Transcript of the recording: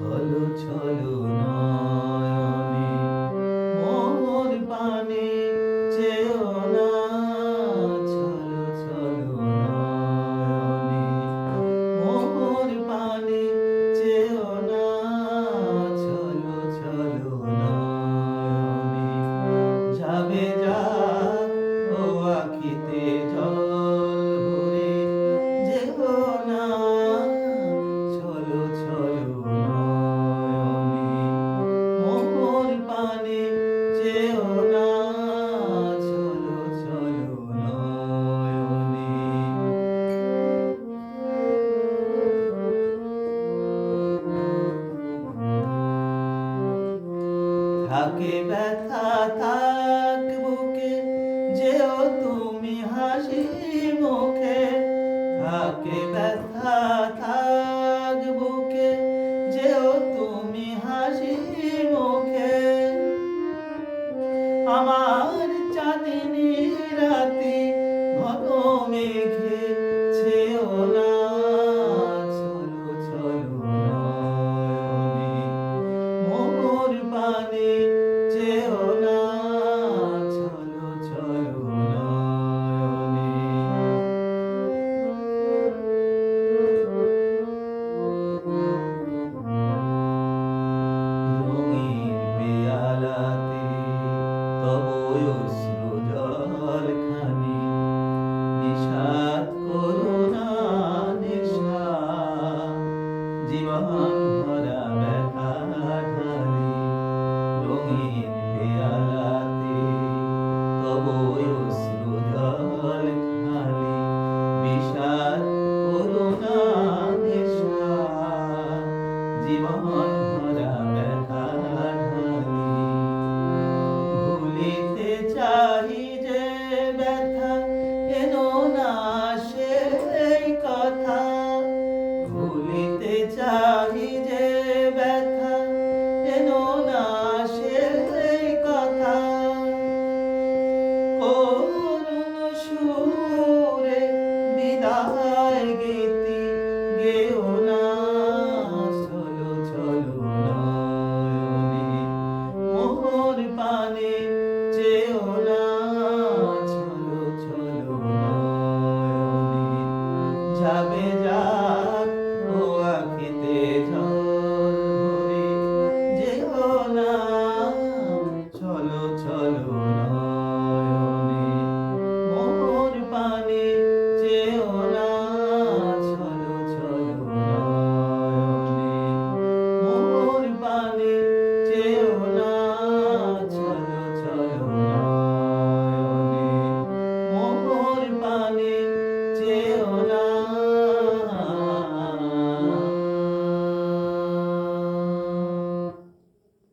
ছলো ছলো নয়নে মোর পানে চেও না, ছলো ছলো নয়নে মোর পানে চেও না, ছলো ছলো নয়নে যাবে যাক ও আখিতে জল ভরে যেও না, ছলো ছলো নয়নে মোর পানে চেও না, ছলো ছলো নয়নে। থাকে ব্যথা থাক বুকে, যেও তুমি হাসি মুখে। থাকে ব্যথা থাক বুকে, যেও তুমি হাসি মুখে। আমার চাঁদনি রাতে ঘন মেঘে ছেও না, ছলো ছলো নয়নে মোর পানে চেও না, ছলো ছলো নয়নে। রঙিন পেয়ালাতে তব অশ্রু জলখানি, নিষাদ করুণা নেশা, জীবন ভরা ব্যথা ঢালি। রঙিন পেয়ালাতে তব অশ্রু জলখানি, বিষাদ করুণা নেশা, জীবন ভরা ব্যথা ঢালি। ভুলিতে চাহি যে ব্যথা, এনো না সেই কথা। ভুলিতে চাহি